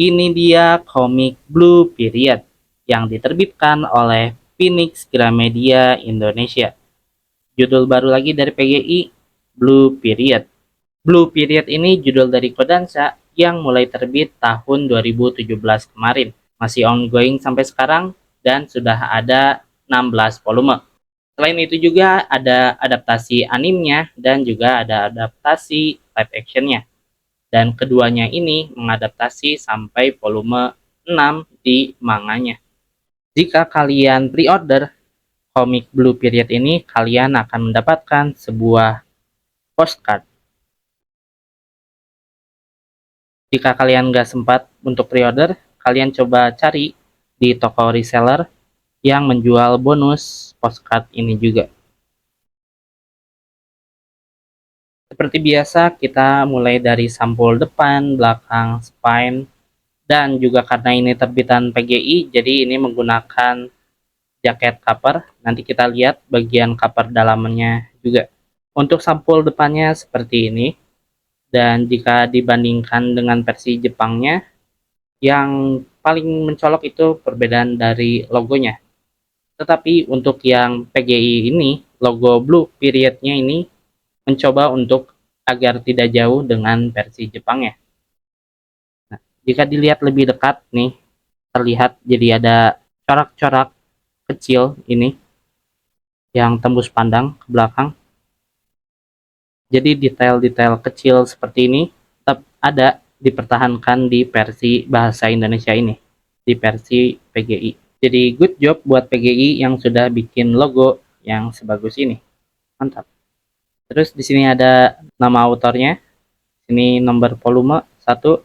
Ini dia komik Blue Period yang diterbitkan oleh Phoenix Gramedia Indonesia. Judul baru lagi dari PGI, Blue Period. Blue Period ini judul dari Kodansha yang mulai terbit tahun 2017 kemarin. Masih ongoing sampai sekarang dan sudah ada 16 volume. Selain itu juga ada adaptasi animenya dan juga ada adaptasi live actionnya. Dan keduanya ini mengadaptasi sampai volume 6 di manganya. Jika kalian pre-order komik Blue Period ini, kalian akan mendapatkan sebuah postcard. Jika kalian nggak sempat untuk pre-order, kalian coba cari di toko reseller yang menjual bonus postcard ini juga. Seperti biasa, kita mulai dari sampul depan, belakang, spine, dan juga karena ini terbitan PGI, jadi ini menggunakan jaket cover. Nanti kita lihat bagian cover dalamnya juga. Untuk sampul depannya seperti ini, dan jika dibandingkan dengan versi Jepangnya, yang paling mencolok itu perbedaan dari logonya. Tetapi untuk yang PGI ini, logo Blue Period-nya ini mencoba untuk agar tidak jauh dengan versi Jepangnya. Nah, jika dilihat lebih dekat nih, terlihat jadi ada corak-corak kecil ini yang tembus pandang ke belakang. Jadi detail-detail kecil seperti ini tetap ada dipertahankan di versi bahasa Indonesia ini, di versi PGI. Jadi good job buat PGI yang sudah bikin logo yang sebagus ini. Mantap. Terus di sini ada nama autornya. Ini nomor volume 1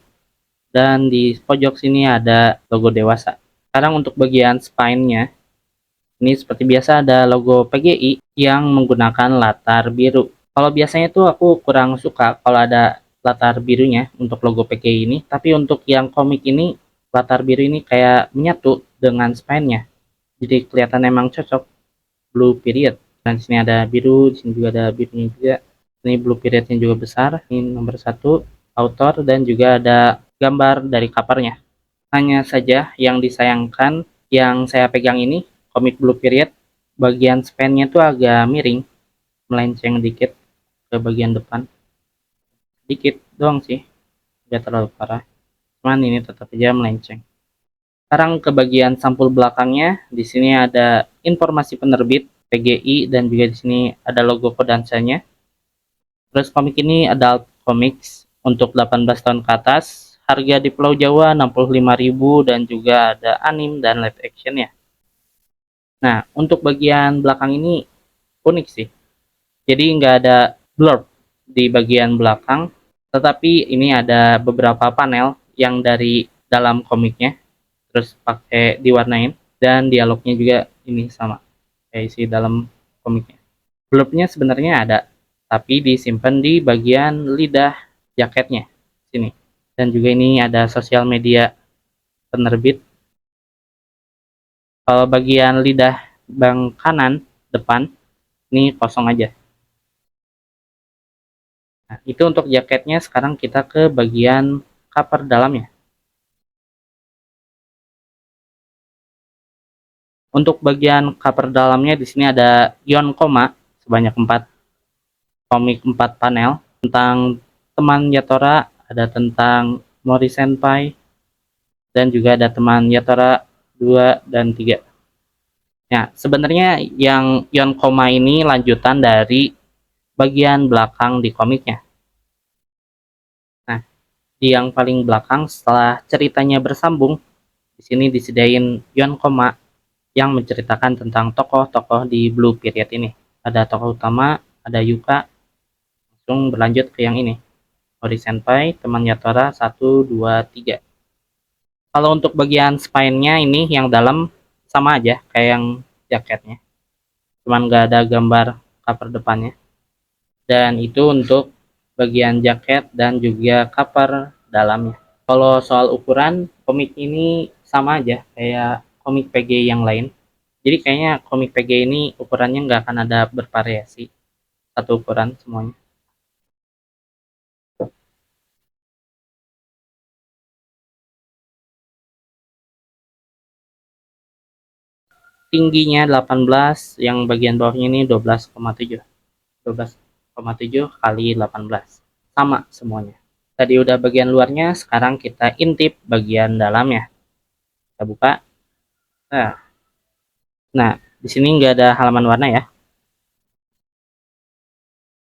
dan di pojok sini ada logo dewasa. Sekarang untuk bagian spine-nya, ini seperti biasa ada logo PGI yang menggunakan latar biru. Kalau biasanya tuh aku kurang suka kalau ada latar birunya untuk logo PGI ini, tapi untuk yang komik ini latar biru ini kayak menyatu dengan spine-nya. Jadi kelihatan emang cocok. Blue Period. Dan di sini ada biru, di sini juga ada birunya juga. Ini Blue Periodnya juga besar. Ini nomor 1 author dan juga ada gambar dari covernya. Hanya saja yang disayangkan yang saya pegang ini komik Blue Period, bagian span-nya tuh agak miring, melenceng dikit ke bagian depan. Dikit doang sih, tidak terlalu parah. Cuman ini tetap aja melenceng. Sekarang ke bagian sampul belakangnya, di sini ada informasi penerbit PGI dan juga di sini ada logo Kodansha-nya. Terus komik ini adult comics untuk 18 tahun ke atas. Harga di Pulau Jawa 65.000 dan juga ada anim dan live action-nya. Nah, untuk bagian belakang ini unik sih. Jadi nggak ada blurb di bagian belakang, tetapi ini ada beberapa panel yang dari dalam komiknya, terus pakai diwarnain, dan dialognya juga ini sama, kayak isi dalam komiknya. Blurbnya sebenarnya ada, tapi disimpan di bagian lidah jaketnya, sini. Dan juga ini ada sosial media penerbit. Kalau bagian lidah bang kanan depan, ini kosong aja. Nah, itu untuk jaketnya. Sekarang kita ke bagian cover dalamnya. Untuk bagian cover dalamnya di sini ada Ion Koma sebanyak 4 komik 4 panel tentang teman Yatora, ada tentang Mori Senpai, dan juga ada teman Yatora 2 dan 3. Ya, sebenarnya yang Ion Koma ini lanjutan dari bagian belakang di komiknya. Nah, di yang paling belakang setelah ceritanya bersambung, di sini disediain Ion Koma yang menceritakan tentang tokoh-tokoh di Blue Period ini. Ada tokoh utama, ada Yuka, langsung berlanjut ke yang ini. Mori Senpai, teman Yatora 1, 2, 3. Kalau untuk bagian spine-nya ini yang dalam sama aja kayak yang jaketnya. Cuman nggak ada gambar cover depannya. Dan itu untuk bagian jaket dan juga cover dalamnya. Kalau soal ukuran, komik ini sama aja kayak komik PG yang lain. Jadi kayaknya komik PG ini ukurannya nggak akan ada bervariasi. Satu ukuran semuanya. tingginya 18, yang bagian bawahnya ini 12,7. 12,7 kali 18. Sama semuanya. Tadi udah bagian luarnya, sekarang kita intip bagian dalamnya. Kita buka. Nah, di sini nggak ada halaman warna ya.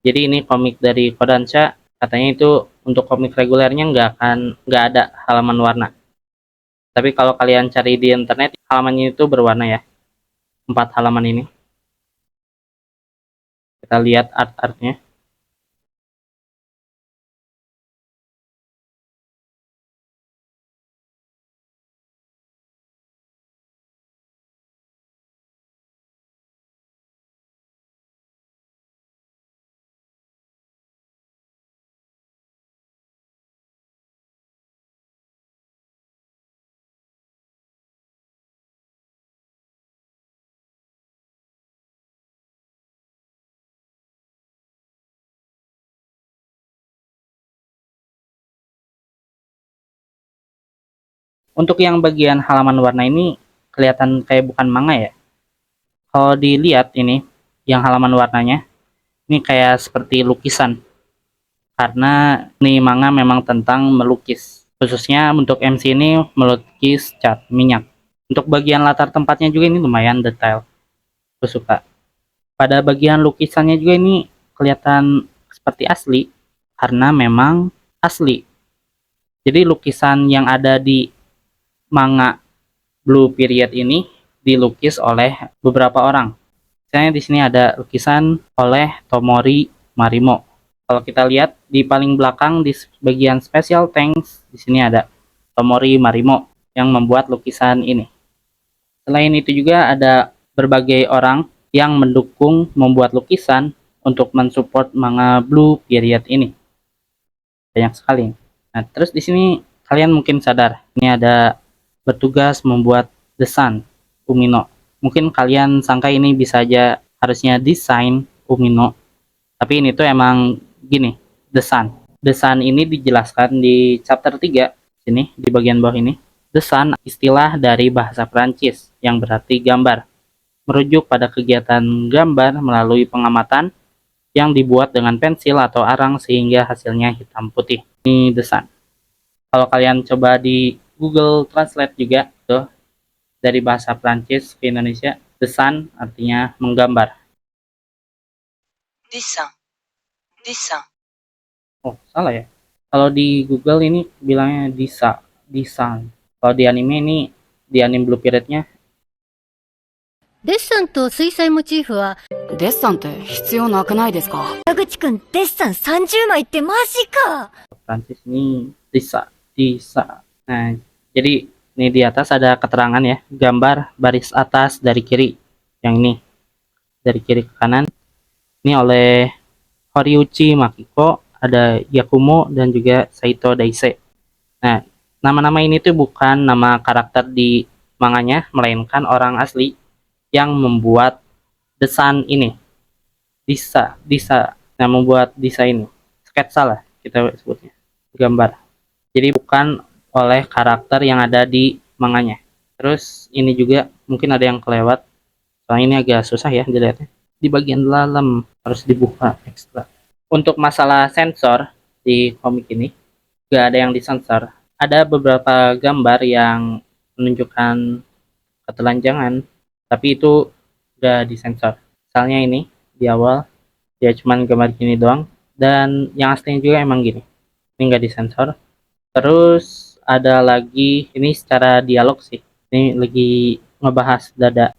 Jadi ini komik dari Kodansha. Katanya itu untuk komik regulernya nggak ada halaman warna. Tapi kalau kalian cari di internet, halamannya itu berwarna ya. 4 halaman ini. Kita lihat art-artnya. Untuk yang bagian halaman warna ini kelihatan kayak bukan manga ya. Kalau dilihat ini, yang halaman warnanya, ini kayak seperti lukisan. Karena ini manga memang tentang melukis. Khususnya untuk MC ini melukis cat minyak. Untuk bagian latar tempatnya juga ini lumayan detail. Aku suka. Pada bagian lukisannya juga ini kelihatan seperti asli. Karena memang asli. Jadi lukisan yang ada di manga Blue Period ini dilukis oleh beberapa orang. Misalnya di sini ada lukisan oleh Tomori Marimo. Kalau kita lihat di paling belakang di bagian special thanks, di sini ada Tomori Marimo yang membuat lukisan ini. Selain itu juga ada berbagai orang yang mendukung membuat lukisan untuk mensupport manga Blue Period ini. Banyak sekali. Nah, terus di sini kalian mungkin sadar, ini ada bertugas membuat desain Umino. Mungkin kalian sangka ini bisa aja harusnya desain Umino, tapi ini tuh emang gini, desain. Desain ini dijelaskan di chapter 3 sini di bagian bawah ini. Desain istilah dari bahasa Prancis yang berarti gambar, merujuk pada kegiatan gambar melalui pengamatan yang dibuat dengan pensil atau arang sehingga hasilnya hitam putih. Ini desain. Kalau kalian coba di Google Translate juga tuh dari bahasa Prancis ke Indonesia, desain artinya menggambar. Dessin. Dessin. Oh, salah ya. Kalau di Google ini bilangnya desain. Kalau di anime ini, di anime Blue Period-nya, デッサンと水彩モチーフは、デッサンって必要なくないですか？田口くん、デッサン30枚ってマジか Prancis ini disa. Nah, jadi ini di atas ada keterangan ya, gambar baris atas dari kiri. Yang ini, dari kiri ke kanan. Ini oleh Horiuchi Makiko, ada Yakumo, dan juga Saito Daise. Nah, nama-nama ini tuh bukan nama karakter di manganya, melainkan orang asli yang membuat desain ini. Disa. Nah, membuat desain ini. Sketsa lah kita sebutnya. Gambar. Jadi bukan oleh karakter yang ada di manganya. Terus ini juga mungkin ada yang kelewat. Soalnya ini agak susah ya dilihatnya. Di bagian dalam harus dibuka ekstra. Untuk masalah sensor di komik ini, nggak ada yang disensor. Ada beberapa gambar yang menunjukkan ketelanjangan, tapi itu udah disensor. Misalnya ini di awal dia cuman gambar gini doang, dan yang aslinya juga emang gini. Ini nggak disensor. Terus ada lagi, ini secara dialog sih. Ini lagi ngebahas dada.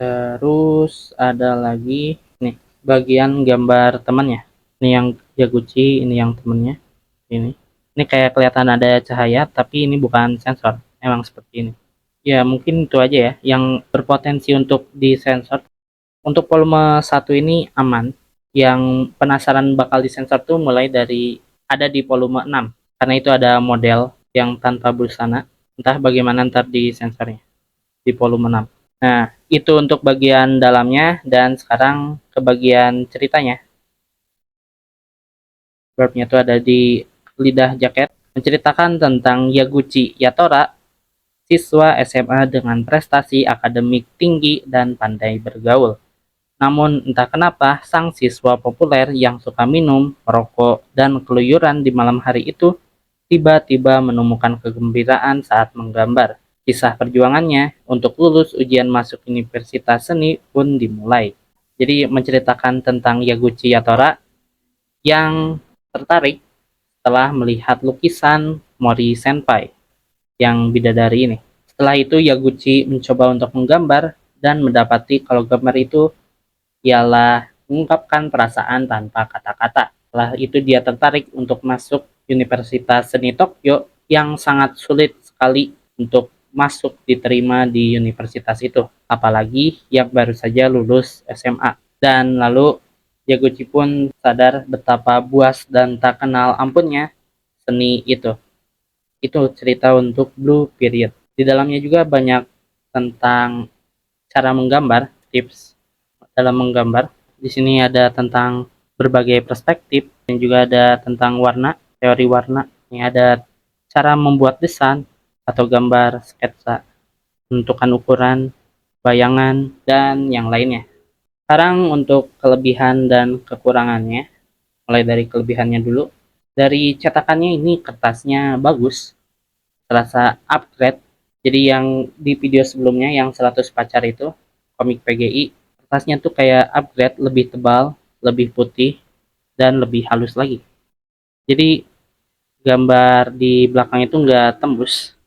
Terus ada lagi nih bagian gambar temannya. Ini yang Yaguchi, ini yang temennya. Ini kayak kelihatan ada cahaya, tapi ini bukan sensor. Emang seperti ini. Ya mungkin itu aja ya yang berpotensi untuk disensor. Untuk volume 1 ini aman. Yang penasaran bakal disensor tuh mulai dari ada di volume 6. Karena itu ada model yang tanpa busana. Entah bagaimana ntar disensornya di volume 6. Nah, itu untuk bagian dalamnya, dan sekarang ke bagian ceritanya. Verbnya itu ada di lidah jaket, menceritakan tentang Yaguchi Yatora, siswa SMA dengan prestasi akademik tinggi dan pandai bergaul. Namun entah kenapa sang siswa populer yang suka minum, merokok, dan keluyuran di malam hari itu tiba-tiba menemukan kegembiraan saat menggambar. Kisah perjuangannya untuk lulus ujian masuk Universitas Seni pun dimulai. Jadi menceritakan tentang Yaguchi Yatora yang tertarik setelah melihat lukisan Mori Senpai yang bidadari ini. Setelah itu Yaguchi mencoba untuk menggambar dan mendapati kalau gambar itu ialah mengungkapkan perasaan tanpa kata-kata. Setelah itu dia tertarik untuk masuk Universitas Seni Tokyo yang sangat sulit sekali untuk masuk diterima di universitas itu. Apalagi yang baru saja lulus SMA. Dan lalu Yaguchi pun sadar betapa buas dan tak kenal ampunnya seni itu. Itu cerita untuk Blue Period. Di dalamnya juga banyak tentang cara menggambar, tips dalam menggambar. Di sini ada tentang berbagai perspektif dan juga ada tentang warna, teori warna. Ini ada cara membuat desain atau gambar sketsa, menentukan ukuran, bayangan, dan yang lainnya. Sekarang untuk kelebihan dan kekurangannya. Mulai dari kelebihannya dulu. Dari cetakannya ini kertasnya bagus, terasa upgrade. Jadi yang di video sebelumnya yang 100 pacar itu, komik PGI, kertasnya tuh kayak upgrade, lebih tebal, lebih putih, dan lebih halus lagi. Jadi gambar di belakang itu nggak tembus.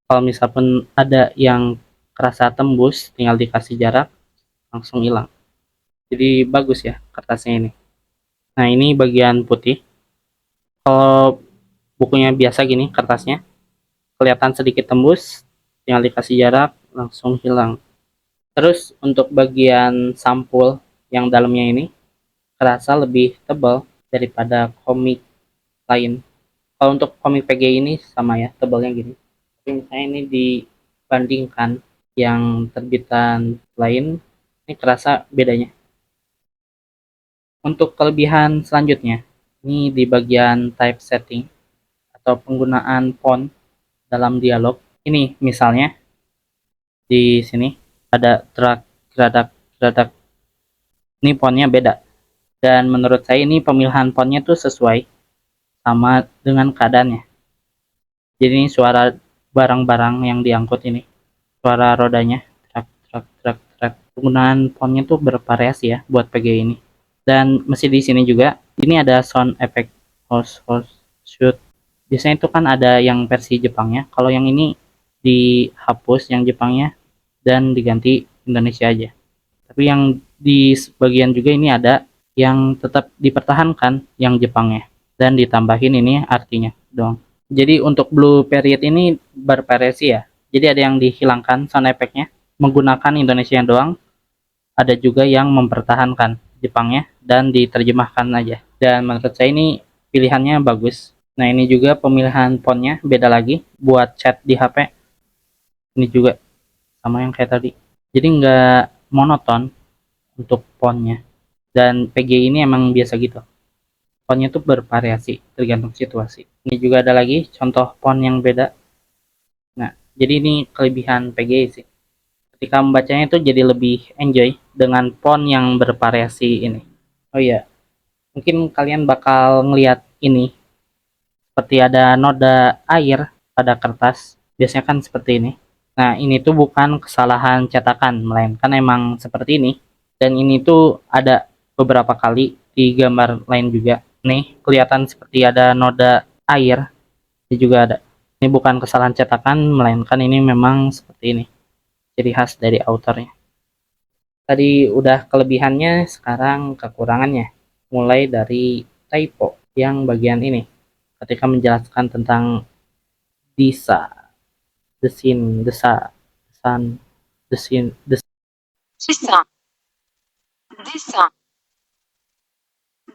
Kalau misalkan ada yang kerasa tembus, tinggal dikasih jarak, langsung hilang. Jadi bagus ya kertasnya ini. Nah ini bagian putih. Kalau bukunya biasa gini kertasnya, kelihatan sedikit tembus, tinggal dikasih jarak, langsung hilang. Terus untuk bagian sampul yang dalamnya ini kerasa lebih tebal daripada komik lain. Kalau untuk komik PG ini sama ya, tebalnya gini. Tapi misalnya ini dibandingkan yang terbitan lain, ini kerasa bedanya. Untuk kelebihan selanjutnya, ini di bagian typesetting atau penggunaan font dalam dialog. Ini misalnya di sini ada drag, geradak. Ini fontnya beda. Dan menurut saya ini pemilihan fontnya tuh sesuai sama dengan keadaannya. Jadi ini suara barang-barang yang diangkut ini, suara rodanya, truk. Penggunaan fontnya tuh bervariasi ya buat PG ini. Dan mesin di sini juga, ini ada sound effect host shoot. Biasanya itu kan ada yang versi Jepangnya. Kalau yang ini dihapus yang Jepangnya dan diganti Indonesia aja. Tapi yang di bagian juga ini ada yang tetap dipertahankan yang Jepangnya dan ditambahin ini artinya dong. Jadi untuk Blue Period ini bervariasi ya. Jadi ada yang dihilangkan sound effect-nya menggunakan Indonesia doang. Ada juga yang mempertahankan Jepangnya dan diterjemahkan aja. Dan menurut saya ini pilihannya bagus. Nah ini juga pemilihan fontnya beda lagi buat chat di HP. Ini juga sama yang kayak tadi. Jadi nggak monoton untuk fontnya. Dan PG ini emang biasa gitu. Fontnya tuh bervariasi tergantung situasi. Ini juga ada lagi contoh font yang beda. Nah, jadi ini kelebihan PG sih. Ketika membacanya itu jadi lebih enjoy dengan font yang bervariasi ini. Oh iya, mungkin kalian bakal ngelihat ini seperti ada noda air pada kertas. Biasanya kan seperti ini. Nah, ini tuh bukan kesalahan cetakan, melainkan emang seperti ini. Dan ini tuh ada beberapa kali di gambar lain juga. Nih, kelihatan seperti ada noda air. Ini juga ada. Ini bukan kesalahan cetakan, melainkan ini memang seperti ini. Ciri khas dari autornya. Tadi udah kelebihannya, sekarang kekurangannya. Mulai dari typo yang bagian ini. Ketika menjelaskan tentang desa, desin, desa, desan, desin, dessin, dessin,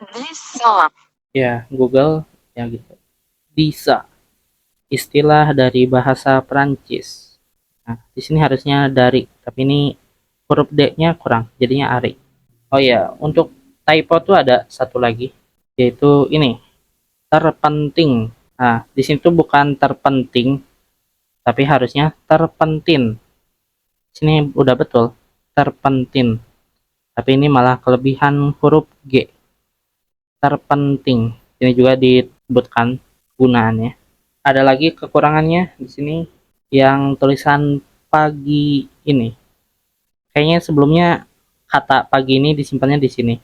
dessin, ya Google ya gitu. Desa, istilah dari bahasa Perancis. Nah, di sini harusnya dari, tapi ini huruf D-nya kurang, jadinya ari. Oh ya, untuk typo tuh ada satu lagi, yaitu ini, terpenting. Nah, di sini tuh bukan terpenting, tapi harusnya terpentin. Sini udah betul, terpentin. Tapi ini malah kelebihan huruf G. Terpenting. Ini juga disebutkan gunaannya. Ada lagi kekurangannya di sini yang tulisan pagi ini. Kayaknya sebelumnya kata pagi ini disimpannya di sini.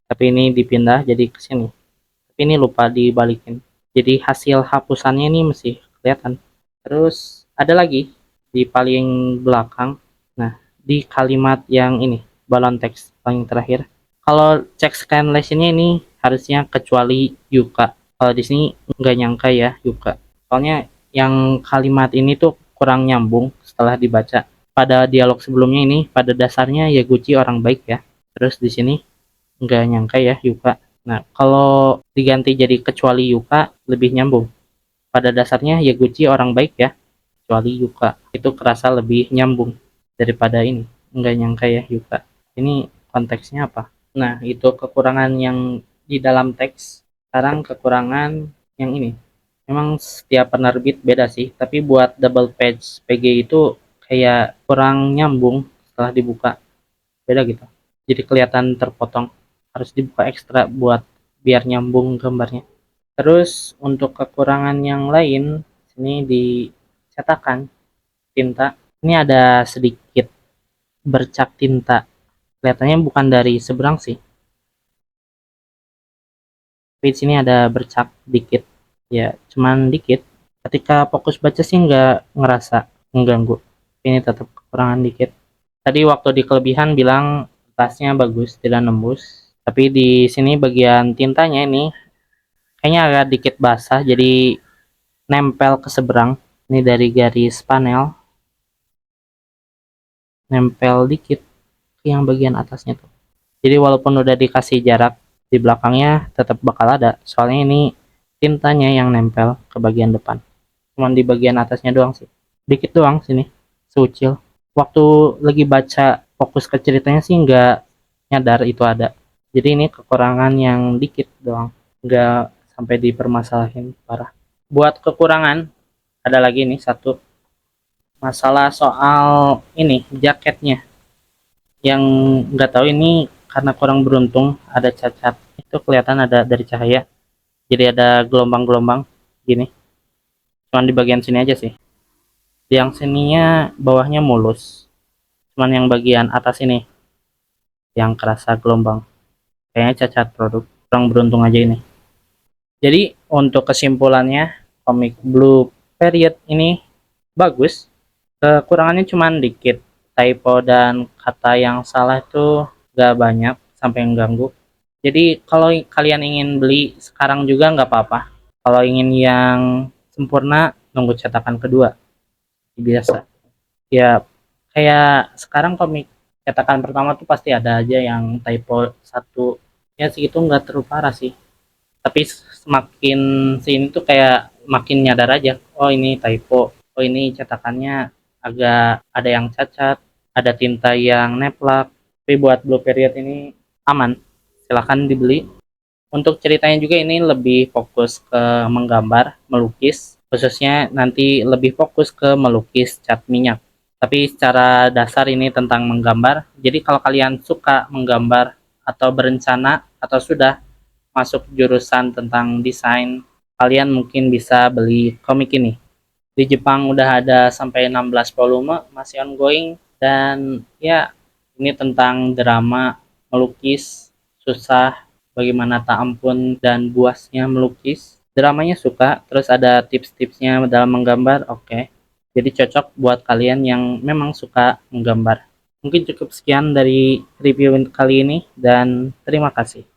Tapi ini dipindah jadi ke sini. Tapi ini lupa dibalikin. Jadi hasil hapusannya ini masih kelihatan. Terus ada lagi di paling belakang. Nah, di kalimat yang ini, balon teks paling terakhir. Kalau cek scanlationnya ini harusnya kecuali Yuka. Kalau di sini nggak nyangka ya Yuka. Soalnya yang kalimat ini tuh kurang nyambung setelah dibaca. Pada dialog sebelumnya ini, pada dasarnya Yaguchi orang baik ya. Terus di sini nggak nyangka ya Yuka. Nah, kalau diganti jadi kecuali Yuka, lebih nyambung. Pada dasarnya Yaguchi orang baik ya, kecuali Yuka. Itu kerasa lebih nyambung daripada ini. Nggak nyangka ya Yuka. Ini konteksnya apa? Nah, itu kekurangan yang di dalam teks. Sekarang kekurangan yang ini. Memang setiap penerbit beda sih, tapi buat double page PG itu kayak kurang nyambung setelah dibuka. Beda gitu. Jadi kelihatan terpotong. Harus dibuka ekstra buat biar nyambung gambarnya. Terus untuk kekurangan yang lain, sini dicetakan tinta. Ini ada sedikit bercak tinta. Kelihatannya bukan dari seberang sih. Tapi di sini ada bercak dikit. Ya, cuman dikit. Ketika fokus baca sih nggak ngerasa mengganggu. Ini tetap kekurangan dikit. Tadi waktu di kelebihan bilang tasnya bagus, tidak nembus. Tapi di sini bagian tintanya ini kayaknya agak dikit basah, jadi nempel ke seberang. Ini dari garis panel. Nempel dikit ke yang bagian atasnya tuh. Jadi walaupun udah dikasih jarak di belakangnya tetap bakal ada. Soalnya ini tintanya yang nempel ke bagian depan. Cuman di bagian atasnya doang sih. Dikit doang sini. Seucil. Waktu lagi baca fokus ke ceritanya sih nggak nyadar itu ada. Jadi ini kekurangan yang dikit doang. Nggak sampai dipermasalahin parah. Buat kekurangan, ada lagi nih satu. Masalah soal ini, jaketnya. Yang nggak tahu ini karena kurang beruntung, ada cacat. Itu kelihatan ada dari cahaya. Jadi ada gelombang-gelombang gini. Cuman di bagian sini aja sih. Yang sininya bawahnya mulus. Cuman yang bagian atas ini yang kerasa gelombang. Kayaknya cacat produk. Kurang beruntung aja ini. Jadi untuk kesimpulannya, komik Blue Period ini bagus. Kekurangannya cuman dikit. Typo dan kata yang salah itu gak banyak sampai mengganggu. Jadi kalau kalian ingin beli sekarang juga nggak apa-apa. Kalau ingin yang sempurna, nunggu cetakan kedua. Biasa. Ya, kayak sekarang komik cetakan pertama tuh pasti ada aja yang typo satu. Ya segitu nggak terlalu parah sih. Tapi semakin sini tuh kayak makin nyadar aja. Oh ini typo. Oh ini cetakannya agak ada yang cacat. Ada tinta yang neplak. Tapi buat Blue Period ini aman. Silahkan dibeli. Untuk ceritanya juga ini lebih fokus ke menggambar, melukis. Khususnya nanti lebih fokus ke melukis cat minyak. Tapi secara dasar ini tentang menggambar. Jadi kalau kalian suka menggambar atau berencana atau sudah masuk jurusan tentang desain, kalian mungkin bisa beli komik ini. Di Jepang udah ada sampai 16 volume, masih ongoing. Dan ya, ini tentang drama melukis, susah, bagaimana tak ampun dan buasnya melukis. Dramanya suka, terus ada tips-tipsnya dalam menggambar, oke. Jadi cocok buat kalian yang memang suka menggambar. Mungkin cukup sekian dari review kali ini, dan terima kasih.